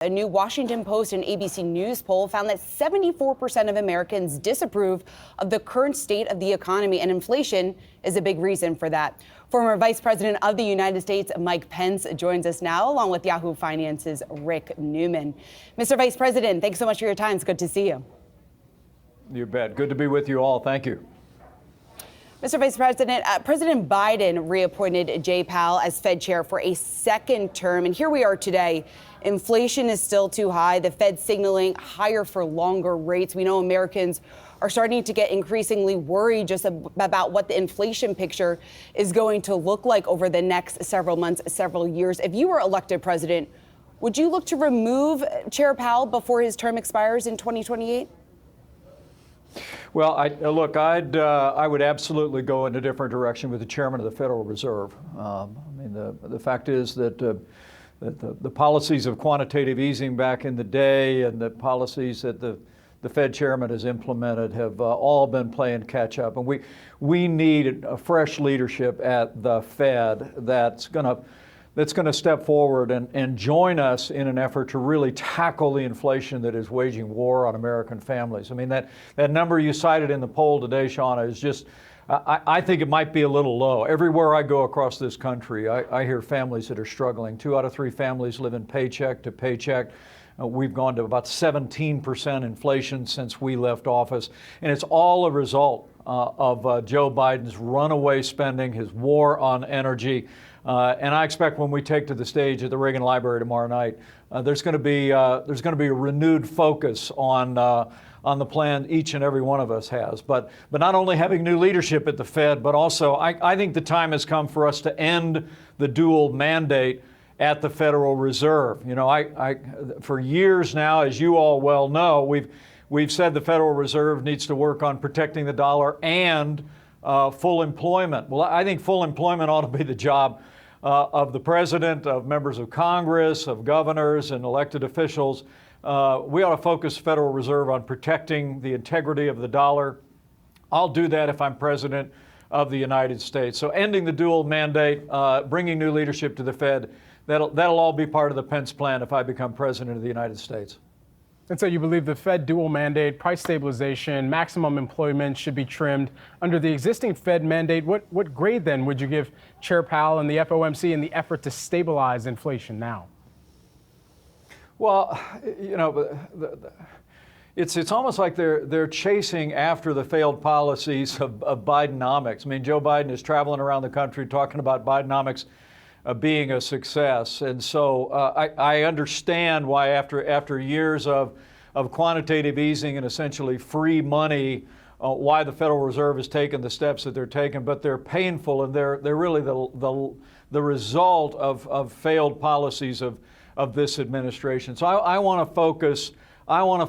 A new Washington Post and ABC News poll found that 74% of Americans disapprove of the current state of the economy, and inflation is a big reason for that. Former Vice President of the United States Mike Pence joins us now, along with Yahoo Finance's Rick Newman. Mr. Vice President, thanks so much for your time. It's good to see you. You bet. Good to be with you all. Thank you. Mr. Vice President, President Biden reappointed Jay Powell as Fed chair for a second term. And here we are today. Inflation is still too high. The Fed signaling higher for longer rates. We know Americans are starting to get increasingly worried just about what the inflation picture is going to look like over the next several months, several years. If you were elected president, would you look to remove Chair Powell before his term expires in 2028? Well, I would absolutely go in a different direction with the chairman of the Federal Reserve. The fact is that the policies of quantitative easing back in the day and the policies that the Fed chairman has implemented have all been playing catch up. And we need a fresh leadership at the Fed that's going to step forward and join us in an effort to really tackle the inflation that is waging war on American families. I mean, that number you cited in the poll today, Seana, is just, I think it might be a little low. Everywhere I go across this country, I hear families that are struggling. 2 out of 3 families living paycheck to paycheck. We've gone to about 17% inflation since we left office. And it's all a result of Joe Biden's runaway spending, his war on energy. And I expect when we take to the stage at the Reagan Library tomorrow night, there's going to be a renewed focus on the plan each and every one of us has. But not only having new leadership at the Fed, but also I think the time has come for us to end the dual mandate at the Federal Reserve. You know, for years now, as you all well know, we've said the Federal Reserve needs to work on protecting the dollar and full employment. Well, I think full employment ought to be the job of the president, of members of Congress, of governors and elected officials. We ought to focus the Federal Reserve on protecting the integrity of the dollar. I'll do that if I'm president of the United States. So ending the dual mandate, bringing new leadership to the Fed, that'll all be part of the Pence plan if I become president of the United States. And so you believe the Fed dual mandate, price stabilization, maximum employment should be trimmed. Under the existing Fed mandate, what grade then would you give Chair Powell and the FOMC in the effort to stabilize inflation now? Well, you know, it's almost like they're chasing after the failed policies of Bidenomics. I mean, Joe Biden is traveling around the country talking about Bidenomics being a success. And so I understand why after years of quantitative easing and essentially free money, why the Federal Reserve has taken the steps that they're taking, but they're painful and they're really the result of failed policies of this administration. So I want to focus on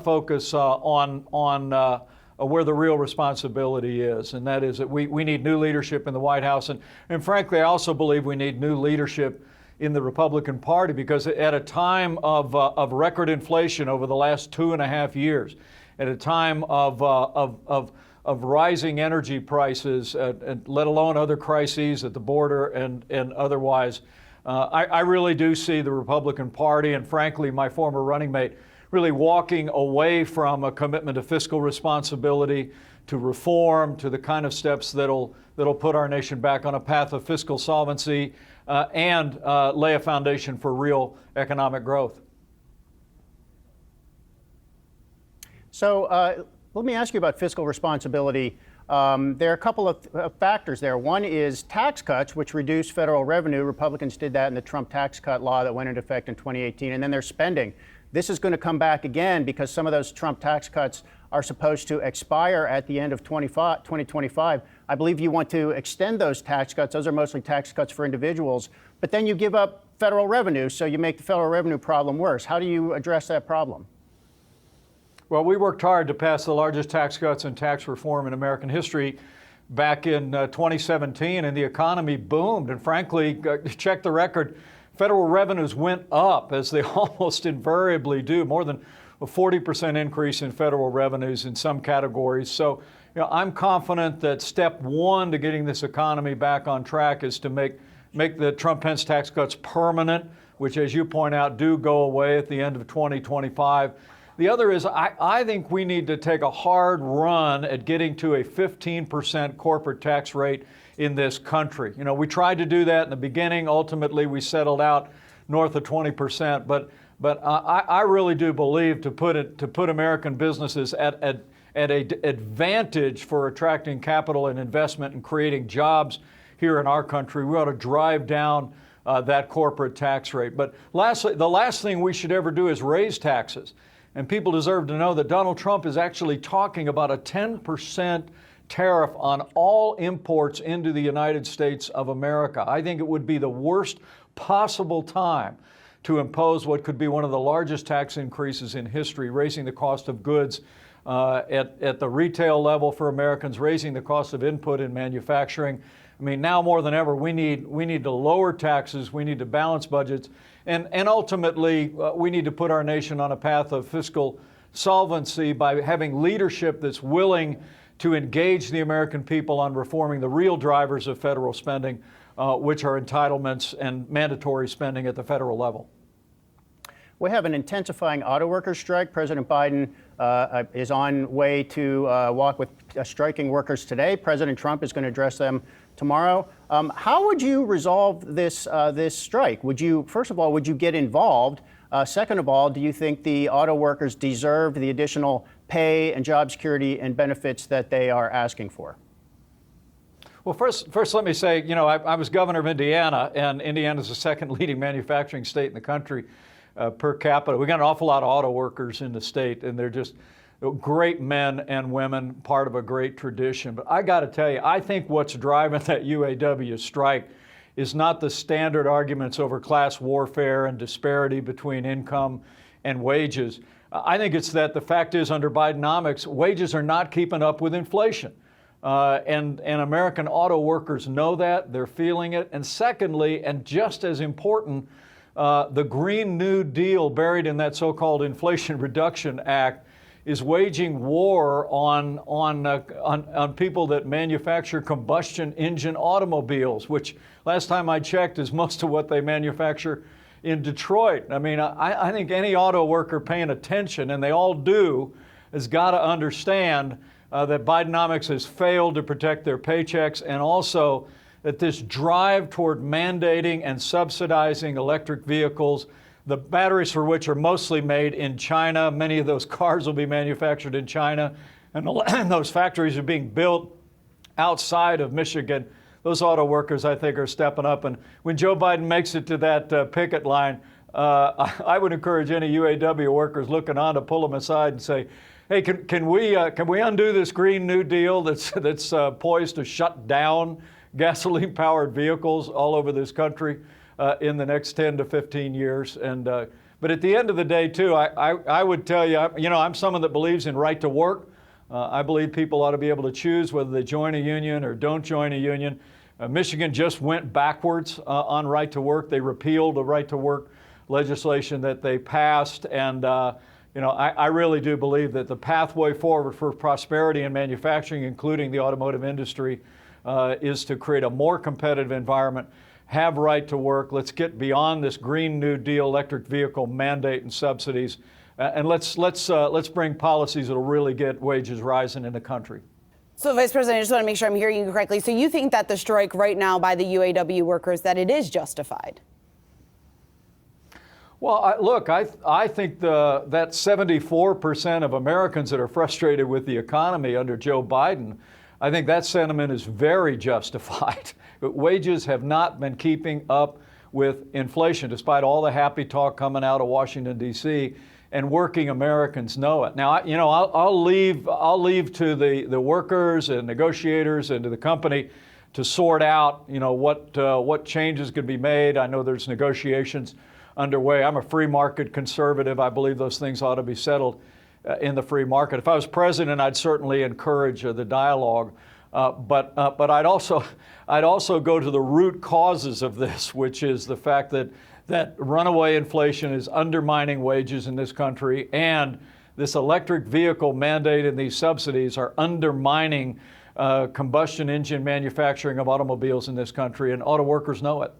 where the real responsibility is, and that is that we need new leadership in the White House. And frankly, I also believe we need new leadership in the Republican Party, because at a time of record inflation over the last 2.5 years, at a time of rising energy prices, and let alone other crises at the border and otherwise, I really do see the Republican Party, and frankly, my former running mate, really walking away from a commitment to fiscal responsibility, to reform, to the kind of steps that'll put our nation back on a path of fiscal solvency and lay a foundation for real economic growth. So let me ask you about fiscal responsibility. There are a couple of factors there. One is tax cuts, which reduce federal revenue. Republicans did that in the Trump tax cut law that went into effect in 2018. And then there's spending. This is going to come back again because some of those Trump tax cuts are supposed to expire at the end of 2025. I believe you want to extend those tax cuts. Those are mostly tax cuts for individuals. But then you give up federal revenue, so you make the federal revenue problem worse. How do you address that problem? Well, we worked hard to pass the largest tax cuts and tax reform in American history back in 2017, and the economy boomed. And frankly, check the record. Federal revenues went up, as they almost invariably do, more than a 40% increase in federal revenues in some categories. So, you know, I'm confident that step one to getting this economy back on track is to make the Trump-Pence tax cuts permanent. which, as you point out, do go away at the end of 2025. The other is I think we need to take a hard run at getting to a 15% corporate tax rate in this country. You know, we tried to do that in the beginning. Ultimately, we settled out north of 20%. But I really do believe to put American businesses at an advantage for attracting capital and investment and creating jobs here in our country, we ought to drive down that corporate tax rate. But lastly, the last thing we should ever do is raise taxes. And people deserve to know that Donald Trump is actually talking about a 10% tariff on all imports into the United States of America. I think it would be the worst possible time to impose what could be one of the largest tax increases in history, raising the cost of goods at the retail level for Americans, raising the cost of input in manufacturing. I mean, now more than ever, we need to lower taxes, we need to balance budgets, and ultimately, we need to put our nation on a path of fiscal solvency by having leadership that's willing to engage the American people on reforming the real drivers of federal spending, which are entitlements and mandatory spending at the federal level. We have an intensifying auto workers strike. President Biden is on way to walk with striking workers today. President Trump is going to address them tomorrow. How would you resolve this strike? First of all, would you get involved? Second of all, do you think the auto workers deserve the additional pay and job security and benefits that they are asking for? Well, first, let me say, you know, I was governor of Indiana, and Indiana is the second leading manufacturing state in the country per capita. We got an awful lot of auto workers in the state, and they're just great men and women, part of a great tradition. But I got to tell you, I think what's driving that UAW strike is not the standard arguments over class warfare and disparity between income and wages. I think it's that the fact is, under Bidenomics, wages are not keeping up with inflation. And American auto workers know that, they're feeling it. And secondly, and just as important, the Green New Deal buried in that so-called Inflation Reduction Act is waging war on people that manufacture combustion engine automobiles, which last time I checked is most of what they manufacture in Detroit. I mean, I think any auto worker paying attention, and they all do, has got to understand that Bidenomics has failed to protect their paychecks, and also that this drive toward mandating and subsidizing electric vehicles, the batteries for which are mostly made in China, many of those cars will be manufactured in China, and those factories are being built outside of Michigan. Those auto workers, I think, are stepping up. And when Joe Biden makes it to that picket line, I would encourage any UAW workers looking on to pull them aside and say, hey, can we undo this Green New Deal that's poised to shut down gasoline-powered vehicles all over this country in the next 10 to 15 years? And but at the end of the day, too, I would tell you, I'm someone that believes in right to work. I believe people ought to be able to choose whether they join a union or don't join a union. Michigan just went backwards on right to work. They repealed the right to work legislation that they passed, and I really do believe that the pathway forward for prosperity in manufacturing, including the automotive industry, is to create a more competitive environment, have right to work. Let's get beyond this Green New Deal electric vehicle mandate and subsidies, and let's bring policies that will really get wages rising in the country. So, Vice President, I just want to make sure I'm hearing you correctly. So you think that the strike right now by the UAW workers, that it is justified? Well, look, I think that 74% of Americans that are frustrated with the economy under Joe Biden, I think that sentiment is very justified. Wages have not been keeping up with inflation, despite all the happy talk coming out of Washington, D.C., and working Americans know it. Now, I'll leave to the workers and negotiators and to the company to sort out, what changes could be made. I know there's negotiations underway. I'm a free market conservative. I believe those things ought to be settled in the free market. If I was president, I'd certainly encourage the dialogue. But I'd also go to the root causes of this, which is the fact that runaway inflation is undermining wages in this country, and this electric vehicle mandate and these subsidies are undermining combustion engine manufacturing of automobiles in this country, and auto workers know it.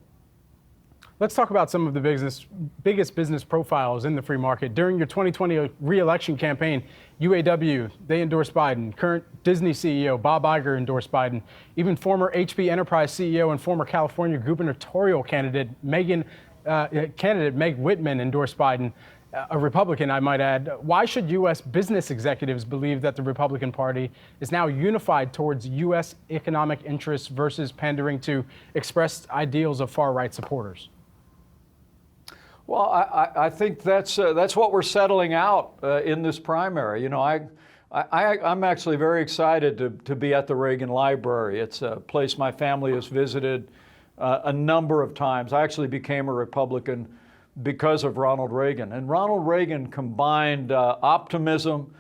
Let's talk about some of the biggest business profiles in the free market. During your 2020 re-election campaign, UAW, they endorsed Biden. Current Disney CEO Bob Iger endorsed Biden. Even former HP Enterprise CEO and former California gubernatorial candidate Meg Whitman endorsed Biden, a Republican, I might add. Why should U.S. business executives believe that the Republican Party is now unified towards U.S. economic interests versus pandering to expressed ideals of far-right supporters? Well, I think that's what we're settling out in this primary. You know, I'm actually very excited to be at the Reagan Library. It's a place my family has visited a number of times. I actually became a Republican because of Ronald Reagan. And Ronald Reagan combined optimism,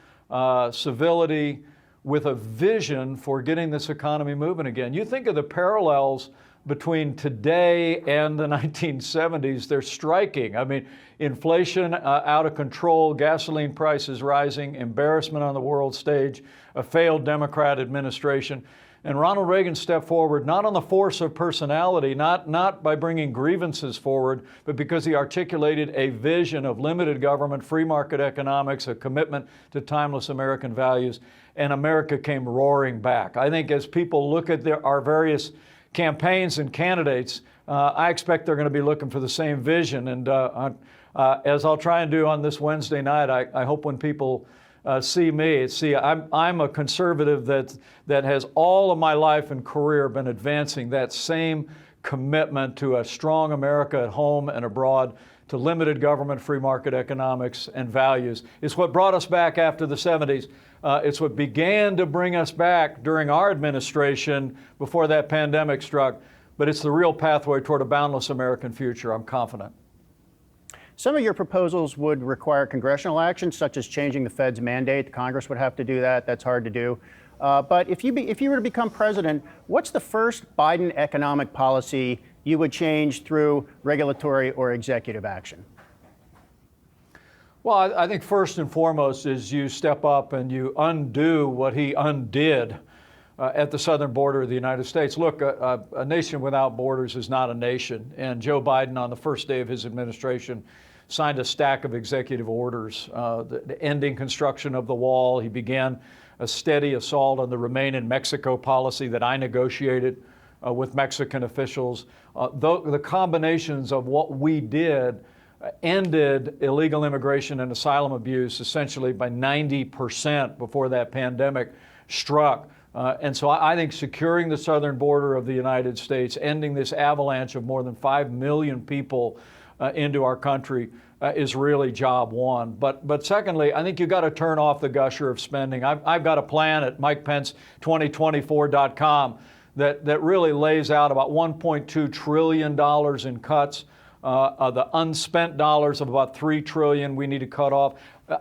civility, with a vision for getting this economy moving again. You think of the parallels between today and the 1970s, they're striking. I mean, inflation out of control, gasoline prices rising, embarrassment on the world stage, a failed Democrat administration. And Ronald Reagan stepped forward not on the force of personality, not by bringing grievances forward, but because he articulated a vision of limited government, free market economics, a commitment to timeless American values, and America came roaring back. I think as people look at our various campaigns and candidates, I expect they're going to be looking for the same vision. And as I'll try and do on this Wednesday night, I hope when people see me, I'm a conservative that has all of my life and career been advancing that same commitment to a strong America at home and abroad, to limited government, free market economics, and values. It's what brought us back after the 70s. It's what began to bring us back during our administration before that pandemic struck. But it's the real pathway toward a boundless American future, I'm confident. Some of your proposals would require congressional action, such as changing the Fed's mandate. The Congress would have to do that. That's hard to do. But if you were to become president, what's the first Biden economic policy you would change through regulatory or executive action? Well, I think first and foremost is you step up and you undo what he undid at the southern border of the United States. Look, a nation without borders is not a nation. And Joe Biden, on the first day of his administration, signed a stack of executive orders, the ending construction of the wall. He began a steady assault on the Remain in Mexico policy that I negotiated with Mexican officials. The combinations of what we did ended illegal immigration and asylum abuse essentially by 90% before that pandemic struck. And so I think securing the southern border of the United States, ending this avalanche of more than 5 million people into our country is really job one. But secondly, I think you've got to turn off the gusher of spending. I've got a plan at MikePence2024.com that really lays out about $1.2 trillion in cuts. The unspent dollars of about $3 trillion we need to cut off.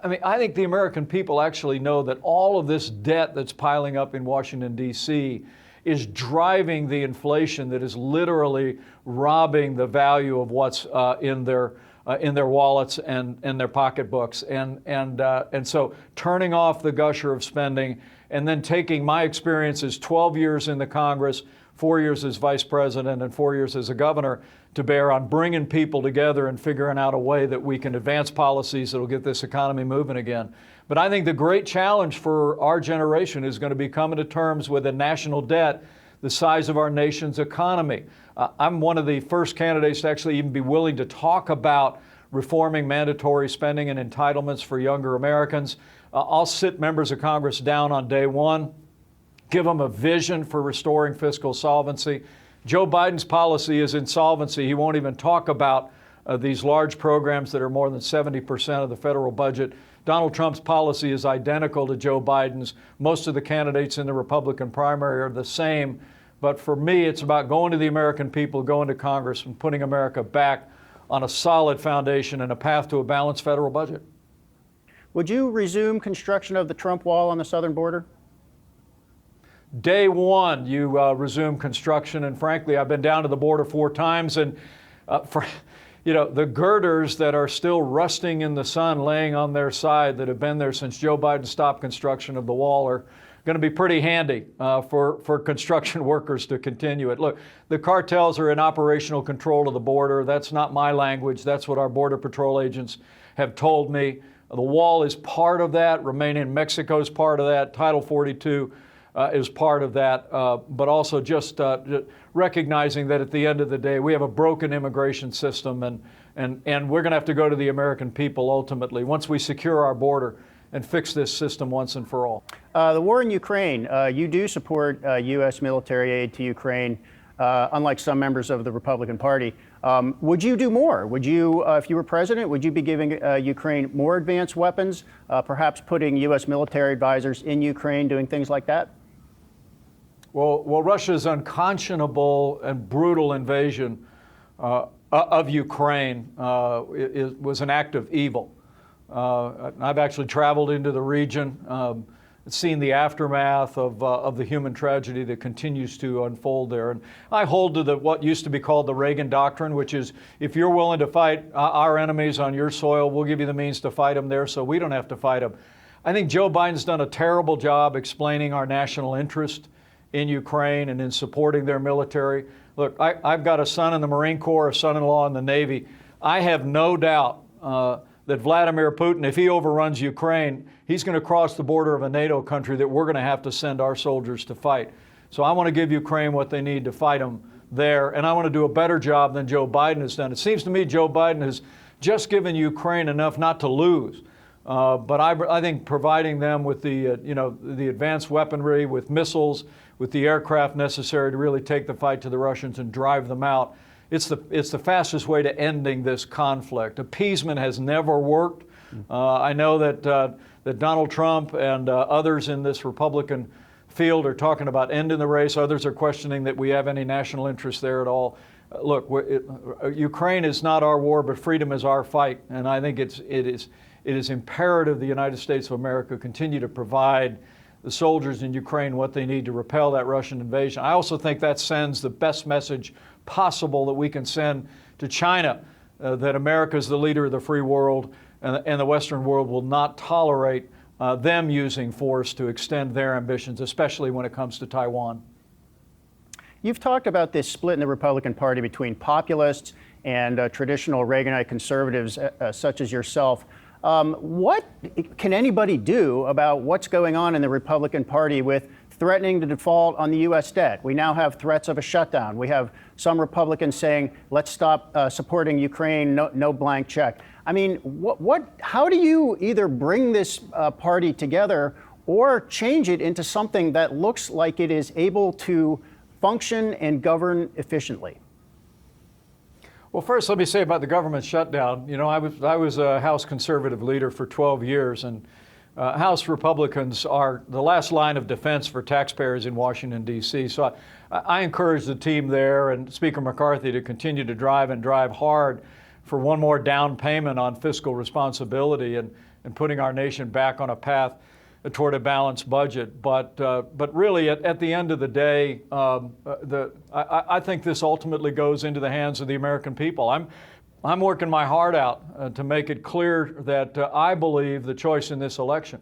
I mean, I think the American people actually know that all of this debt that's piling up in Washington, D.C. is driving the inflation that is literally robbing the value of what's in their wallets and their pocketbooks. And so turning off the gusher of spending and then taking my experiences, 12 years in the Congress, 4 years as vice president and 4 years as a governor, to bear on bringing people together and figuring out a way that we can advance policies that will get this economy moving again. But I think the great challenge for our generation is going to be coming to terms with a national debt the size of our nation's economy. I'm one of the first candidates to actually even be willing to talk about reforming mandatory spending and entitlements for younger Americans. I'll sit members of Congress down on day one, give them a vision for restoring fiscal solvency. Joe Biden's policy is insolvency. He won't even talk about these large programs that are more than 70% of the federal budget. Donald Trump's policy is identical to Joe Biden's. Most of the candidates in the Republican primary are the same. But for me, it's about going to the American people, going to Congress, and putting America back on a solid foundation and a path to a balanced federal budget. Would you resume construction of the Trump wall on the southern border? Day one, you resume construction, and frankly, I've been down to the border 4 times, and the girders that are still rusting in the sun, laying on their side, that have been there since Joe Biden stopped construction of the wall, going to be pretty handy for construction workers to continue it. Look, the cartels are in operational control of the border. That's not my language. That's what our Border Patrol agents have told me. The wall is part of that. Remaining in Mexico is part of that. Title 42 is part of that. But also just recognizing that at the end of the day, we have a broken immigration system, and we're going to have to go to the American people ultimately once we secure our border and fix this system once and for all. The war in Ukraine, you do support U.S. military aid to Ukraine, unlike some members of the Republican Party. Would you do more? Would you, if you were president, would you be giving Ukraine more advanced weapons, perhaps putting U.S. military advisors in Ukraine doing things like that? Well, Russia's unconscionable and brutal invasion of Ukraine was an act of evil. I've actually traveled into the region, seen the aftermath of the human tragedy that continues to unfold there. And I hold to what used to be called the Reagan Doctrine, which is if you're willing to fight our enemies on your soil, we'll give you the means to fight them there so we don't have to fight them. I think Joe Biden's done a terrible job explaining our national interest in Ukraine and in supporting their military. Look, I've got a son in the Marine Corps, a son-in-law in the Navy. I have no doubt that Vladimir Putin, if he overruns Ukraine, he's going to cross the border of a NATO country that we're going to have to send our soldiers to fight. So I want to give Ukraine what they need to fight them there, and I want to do a better job than Joe Biden has done. It seems to me Joe Biden has just given Ukraine enough not to lose, but I think providing them with the advanced weaponry, with missiles, with the aircraft necessary to really take the fight to the Russians and drive them out. It's the fastest way to ending this conflict. Appeasement has never worked. I know that Donald Trump and others in this Republican field are talking about ending the race. Others are questioning that we have any national interest there at all. Look, Ukraine is not our war, but freedom is our fight, and I think it is imperative the United States of America continue to provide the soldiers in Ukraine what they need to repel that Russian invasion. I also think that sends the best message possible that we can send to China, that America is the leader of the free world, and the Western world will not tolerate them using force to extend their ambitions, especially when it comes to Taiwan. You've talked about this split in the Republican Party between populists and traditional Reaganite conservatives such as yourself. What can anybody do about what's going on in the Republican Party with threatening to default on the U.S. debt? We now have threats of a shutdown. We have some Republicans saying, let's stop supporting Ukraine, no blank check. I mean, how do you either bring this party together or change it into something that looks like it is able to function and govern efficiently? Well, first, let me say about the government shutdown. You know, I was a House conservative leader for 12 years, and House Republicans are the last line of defense for taxpayers in Washington, D.C. So I encourage the team there and Speaker McCarthy to continue to drive hard for one more down payment on fiscal responsibility and putting our nation back on a path toward a balanced budget. But really, at the end of the day, I think this ultimately goes into the hands of the American people. I'm working my heart out to make it clear that I believe the choice in this election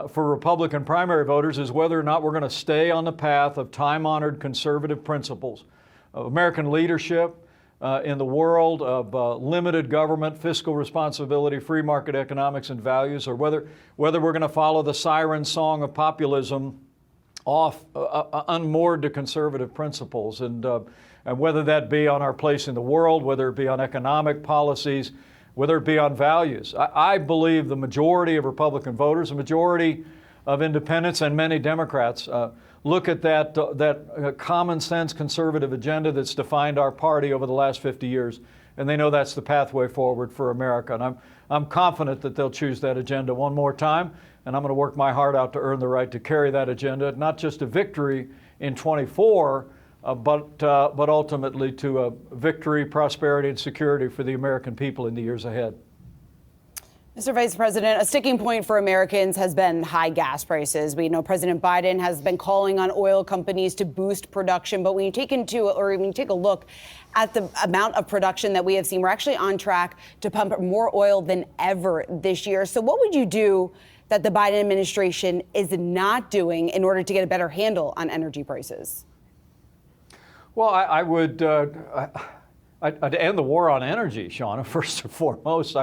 for Republican primary voters is whether or not we're going to stay on the path of time-honored conservative principles of American leadership in the world of limited government, fiscal responsibility, free market economics and values, or whether we're going to follow the siren song of populism off unmoored to conservative principles, and whether that be on our place in the world, whether it be on economic policies, whether it be on values. I believe the majority of Republican voters, a majority of independents, and many Democrats look at that common sense conservative agenda that's defined our party over the last 50 years, and they know that's the pathway forward for America. And I'm confident that they'll choose that agenda one more time, and I'm going to work my heart out to earn the right to carry that agenda, not just to victory in 24, but ultimately to a victory, prosperity, and security for the American people in the years ahead. Mr. Vice President, a sticking point for Americans has been high gas prices. We know President Biden has been calling on oil companies to boost production, but when you take a look at the amount of production that we have seen, we're actually on track to pump more oil than ever this year. So what would you do that the Biden administration is not doing in order to get a better handle on energy prices? Well, I'd end the war on energy, Seana, first and foremost.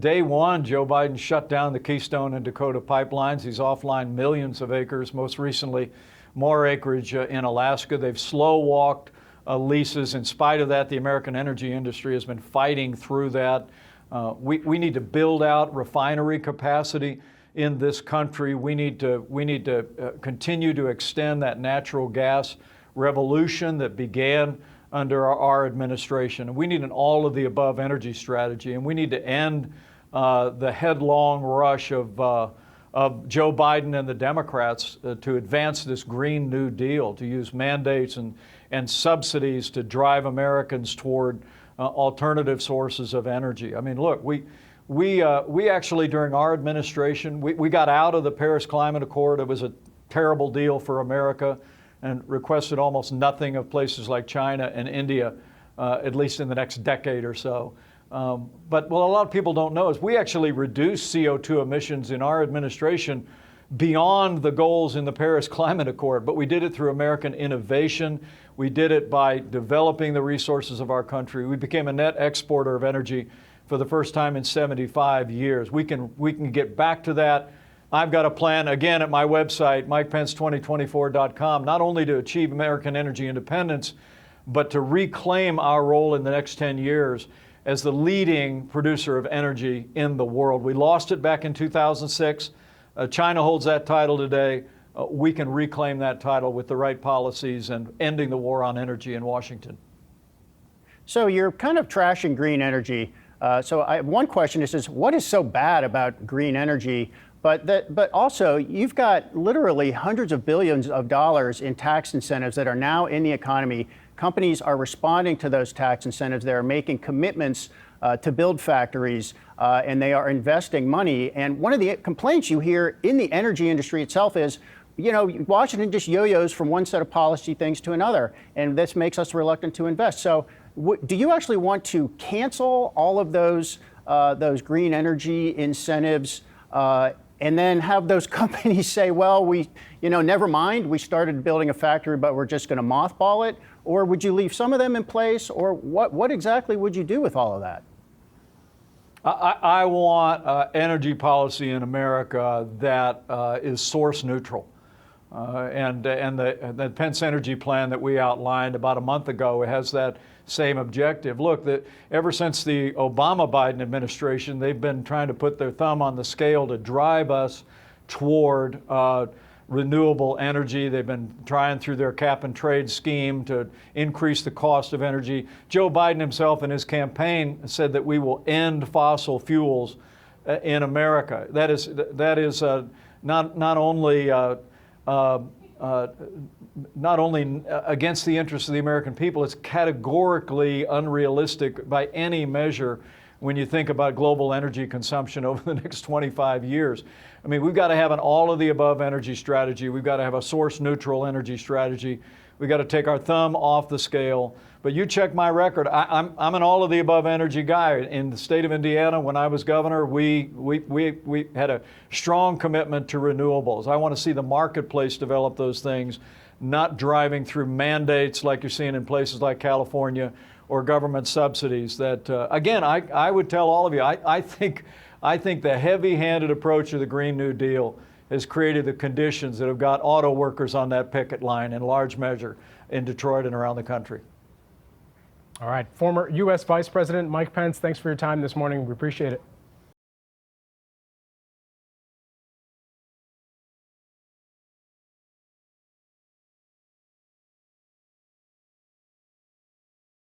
Day one, Joe Biden shut down the Keystone and Dakota pipelines. He's offline millions of acres, most recently more acreage in Alaska. They've slow-walked leases. In spite of that, the American energy industry has been fighting through that. We need to build out refinery capacity in this country. We need to continue to extend that natural gas revolution that began under our administration. We need an all-of-the-above energy strategy, and we need to end the headlong rush of Joe Biden and the Democrats to advance this Green New Deal, to use mandates and subsidies to drive Americans toward alternative sources of energy. I mean, look, we actually, during our administration, we got out of the Paris Climate Accord. It was a terrible deal for America, and requested almost nothing of places like China and India, at least in the next decade or so. But what a lot of people don't know is we actually reduced CO2 emissions in our administration beyond the goals in the Paris Climate Accord, but we did it through American innovation. We did it by developing the resources of our country. We became a net exporter of energy for the first time in 75 years. We can get back to that. I've got a plan, again, at my website, MikePence2024.com, not only to achieve American energy independence, but to reclaim our role in the next 10 years as the leading producer of energy in the world. We lost it back in 2006. China holds that title today. We can reclaim that title with the right policies and ending the war on energy in Washington. So you're kind of trashing green energy. One question is what is so bad about green energy? But also, you've got literally hundreds of billions of dollars in tax incentives that are now in the economy. Companies are responding to those tax incentives. They're making commitments to build factories, and they are investing money. And one of the complaints you hear in the energy industry itself is, Washington just yo-yos from one set of policy things to another, and this makes us reluctant to invest. So do you actually want to cancel all of those green energy incentives and then have those companies say, well, never mind, we started building a factory, but we're just going to mothball it? Or would you leave some of them in place? Or what exactly would you do with all of that? I want energy policy in America that is source neutral. And the Pence Energy Plan that we outlined about a month ago has that same objective. Look, ever since the Obama-Biden administration, they've been trying to put their thumb on the scale to drive us toward renewable energy. They've been trying through their cap and trade scheme to increase the cost of energy. Joe Biden himself in his campaign said that we will end fossil fuels in America. That is not only against the interests of the American people, it's categorically unrealistic by any measure when you think about global energy consumption over the next 25 years. I mean, we've got to have an all-of-the-above energy strategy. We've got to have a source-neutral energy strategy. We've got to take our thumb off the scale. But you check my record. I'm an all-of-the-above energy guy. In the state of Indiana, when I was governor, we had a strong commitment to renewables. I want to see the marketplace develop those things, not driving through mandates like you're seeing in places like California or government subsidies. That again, I would tell all of you, I think the heavy-handed approach to the Green New Deal has created the conditions that have got auto workers on that picket line in large measure in Detroit and around the country. All right. Former U.S. Vice President Mike Pence, thanks for your time this morning. We appreciate it.